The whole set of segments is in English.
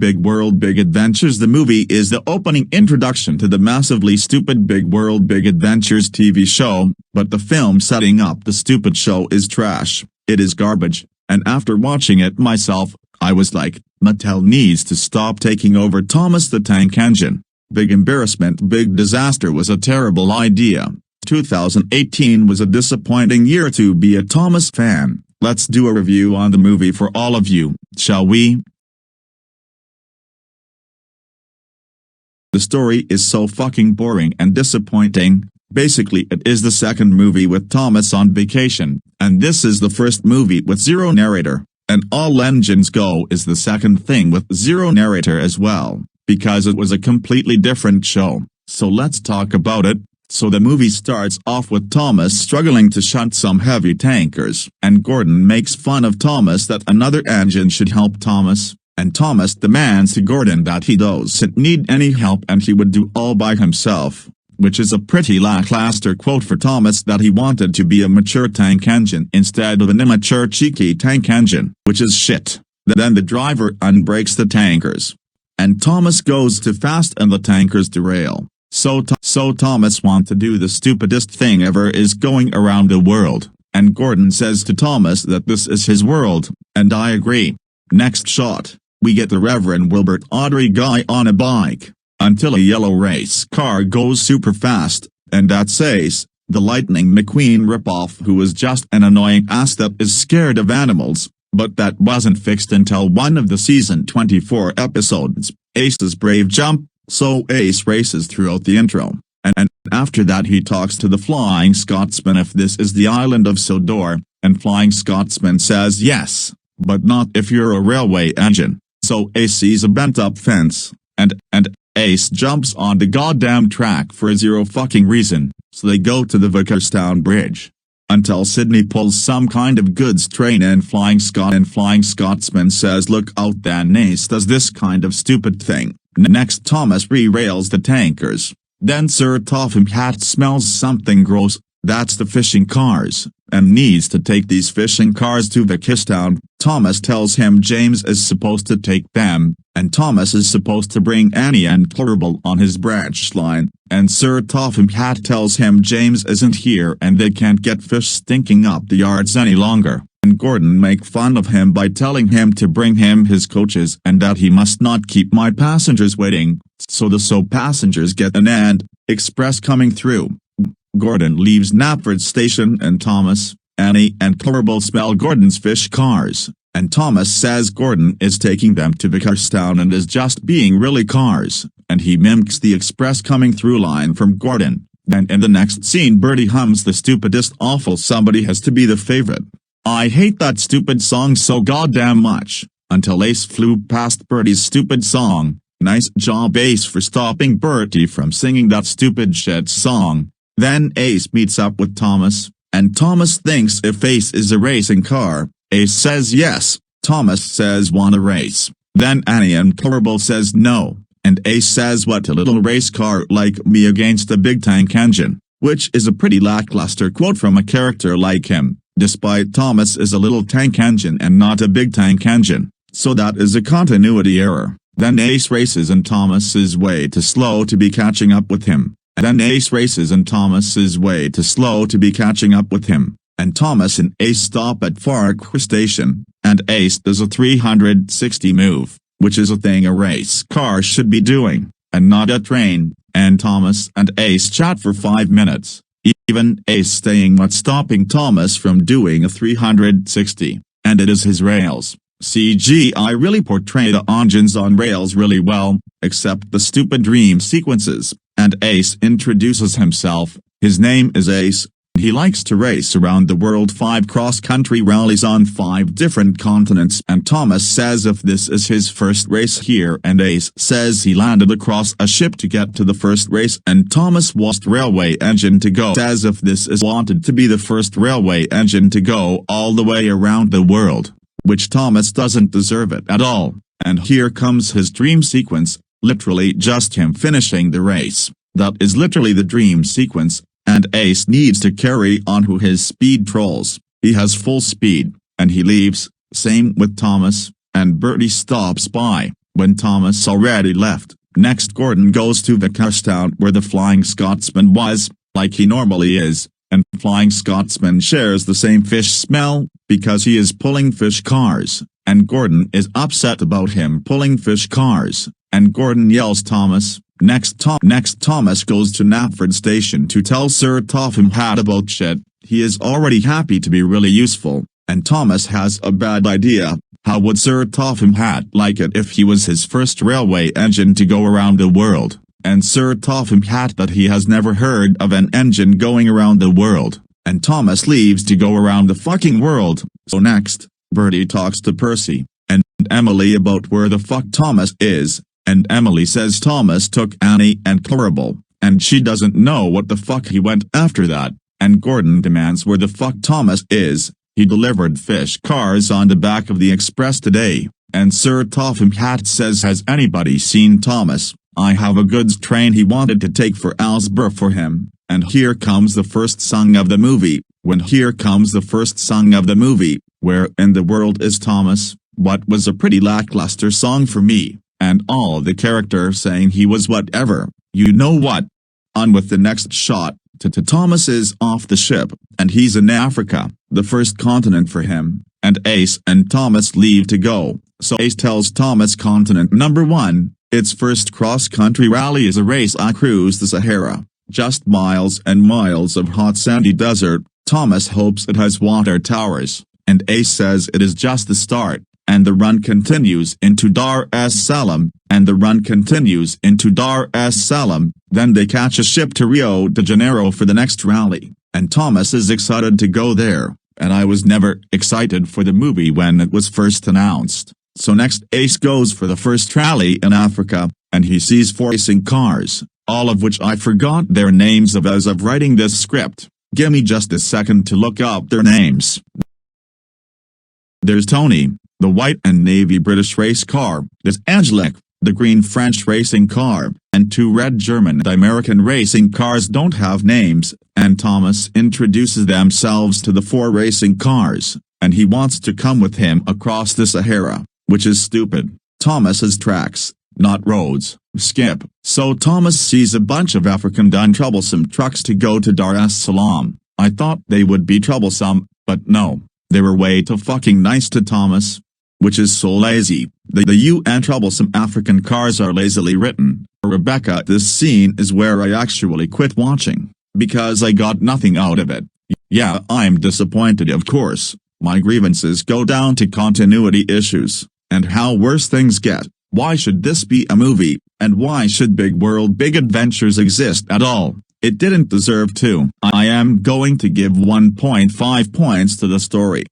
Big World Big Adventures. The movie is the opening introduction to the massively stupid Big World Big Adventures TV show, but the film setting up the stupid show is trash. It is garbage, and after watching it myself, I was like, Mattel needs to stop taking over Thomas the Tank Engine. Big embarrassment. Big disaster was a terrible idea. 2018 was a disappointing year to be a Thomas fan. Let's do a review on the movie for all of you, shall we? The story is so fucking boring and disappointing. Basically it is the second movie with Thomas on vacation, and this is the first movie with zero narrator, and All Engines Go is the second thing with zero narrator as well, because it was a completely different show. So let's talk about it. So the movie starts off with Thomas struggling to shunt some heavy tankers, and Gordon makes fun of Thomas that another engine should help Thomas, and Thomas demands to Gordon that he doesn't need any help and he would do all by himself, which is a pretty lackluster quote for Thomas that he wanted to be a mature tank engine instead of an immature cheeky tank engine, which is shit. Then the driver unbrakes the tankers, and Thomas goes too fast and the tankers derail. So Thomas wants to do the stupidest thing ever, is going around the world, and Gordon says to Thomas that this is his world, and I agree. Next shot, we get the Reverend Wilbert Audrey guy on a bike, until a yellow race car goes super fast, and that's Ace, the Lightning McQueen ripoff who is just an annoying ass that is scared of animals, but that wasn't fixed until one of the season 24 episodes, Ace's Brave Jump. So Ace races throughout the intro, and after that he talks to the Flying Scotsman if this is the island of Sodor, and Flying Scotsman says yes, but not if you're a railway engine. So Ace sees a bent-up fence, and Ace jumps on the goddamn track for zero fucking reason, so they go to the Vicarstown Bridge. Until Sydney pulls some kind of goods train and Flying Scotsman says look out, then Ace does this kind of stupid thing. Next Thomas re-rails the tankers, then Sir Topham Hatt smells something gross, that's the fishing cars, and needs to take these fishing cars to Vicarstown. Thomas tells him James is supposed to take them, and Thomas is supposed to bring Annie and Plurable on his branch line, and Sir Topham Hatt tells him James isn't here and they can't get fish stinking up the yards any longer. And Gordon make fun of him by telling him to bring him his coaches and that he must not keep my passengers waiting, so passengers get an express coming through. Gordon leaves Knapford Station and Thomas, Annie and Plurable smell Gordon's fish cars, and Thomas says Gordon is taking them to Vicarstown and is just being really cars, and he mimics the express coming through line from Gordon. Then in the next scene Bertie hums the stupidest awful Somebody Has to Be the Favorite. I hate that stupid song so goddamn much, until Ace flew past Bertie's stupid song. Nice job Ace for stopping Bertie from singing that stupid shit song. Then Ace meets up with Thomas, and Thomas thinks if Ace is a racing car, Ace says yes, Thomas says wanna race, then Annie and Plurable says no, and Ace says what a little race car like me against a big tank engine, which is a pretty lackluster quote from a character like him. Despite Thomas is a little tank engine and not a big tank engine, so that is a continuity error. Then Ace races and Thomas is way too slow to be catching up with him. And Thomas and Ace stop at Farquhar Station, and Ace does a 360 move, which is a thing a race car should be doing, and not a train, and Thomas and Ace chat for 5 minutes. Even Ace saying what's stopping Thomas from doing a 360, and it is his rails. CGI really portray the engines on rails really well, except the stupid dream sequences, and Ace introduces himself. His name is Ace. He likes to race around the world 5 cross-country rallies on 5 different continents, and Thomas says if this is his first race here, and Ace says he landed across a ship to get to the first race, and Thomas was railway engine to go, says if this is wanted to be the first railway engine to go all the way around the world, which Thomas doesn't deserve it at all. And here comes his dream sequence, literally just him finishing the race. That is literally the dream sequence. And Ace needs to carry on who his speed trolls. He has full speed, and he leaves, same with Thomas, and Bertie stops by, when Thomas already left. Next Gordon goes to Vicarstown where the Flying Scotsman was, like he normally is, and Flying Scotsman shares the same fish smell, because he is pulling fish cars, and Gordon is upset about him pulling fish cars, and Gordon yells Thomas. Next Thomas goes to Knapford Station to tell Sir Topham Hatt about shit. He is already happy to be really useful, and Thomas has a bad idea. How would Sir Topham Hatt like it if he was his first railway engine to go around the world? And Sir Topham Hatt that he has never heard of an engine going around the world, and Thomas leaves to go around the fucking world. So next, Bertie talks to Percy and Emily about where the fuck Thomas is, and Emily says Thomas took Annie and Clarabelle, and she doesn't know what the fuck he went after that, and Gordon demands where the fuck Thomas is. He delivered fish cars on the back of the express today, and Sir Topham Hatt says, has anybody seen Thomas? I have a goods train he wanted to take for Alsborough for him, and here comes the first song of the movie. When here comes the first song of the movie, where in the world is Thomas? What was a pretty lackluster song for me, and all the characters saying he was whatever. You know what? On with the next shot. Thomas is off the ship, and he's in Africa, the first continent for him, and Ace and Thomas leave to go. So Ace tells Thomas continent number 1, its first cross-country rally is a race across the Sahara, just miles and miles of hot sandy desert. Thomas hopes it has water towers, and Ace says it is just the start, and the run continues into Dar es Salaam, and the run continues into Dar es Salaam. Then they catch a ship to Rio de Janeiro for the next rally, and Thomas is excited to go there, and I was never excited for the movie when it was first announced. So next Ace goes for the first rally in Africa, and he sees 4 racing cars, all of which I forgot their names of as of writing this script. Gimme just a second to look up their names. There's Tony, the white and navy British race car. There's Angelique, the green French racing car, and 2 red German and American racing cars don't have names, and Thomas introduces themselves to the 4 racing cars, and he wants to come with him across the Sahara, which is stupid. Thomas has tracks, not roads. Skip. So Thomas sees a bunch of African-done troublesome trucks to go to Dar es Salaam. I thought they would be troublesome, but no, they were way too fucking nice to Thomas. Which is so lazy. The UN troublesome African cars are lazily written. Rebecca, this scene is where I actually quit watching, because I got nothing out of it. Yeah, I'm disappointed of course. My grievances go down to continuity issues, and how worse things get. Why should this be a movie, and why should Big World Big Adventures exist at all? It didn't deserve to. I am going to give 1.5 points to the story.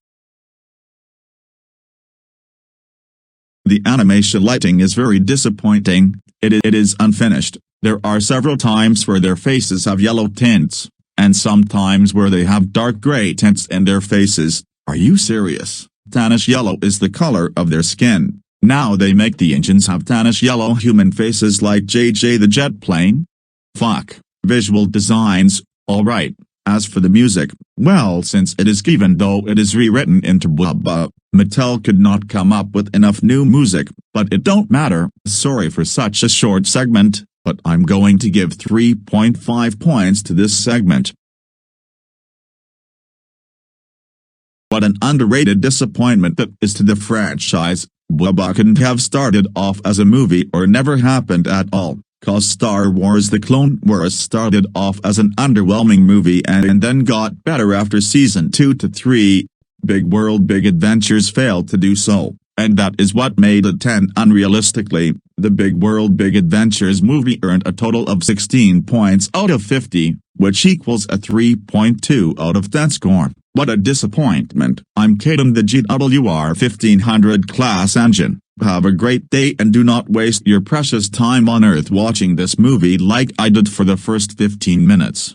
The animation lighting is very disappointing. It is unfinished. There are several times where their faces have yellow tints, and sometimes where they have dark gray tints in their faces. Are you serious? Tannish yellow is the color of their skin. Now they make the engines have tannish yellow human faces like JJ the jet plane? Fuck. Visual designs, alright. As for the music, well, since it is even though it is rewritten into blah, Mattel could not come up with enough new music, but it don't matter. Sorry for such a short segment, but I'm going to give 3.5 points to this segment. What an underrated disappointment that is to the franchise. Blah couldn't have started off as a movie or never happened at all. Cause Star Wars The Clone Wars started off as an underwhelming movie and then got better after season 2 to 3. Big World Big Adventures failed to do so, and that is what made it 10 unrealistically. The Big World Big Adventures movie earned a total of 16 points out of 50, which equals a 3.2 out of 10 score. What a disappointment. I'm Caden the GWR 1500 class engine. Have a great day and do not waste your precious time on Earth watching this movie like I did for the first 15 minutes.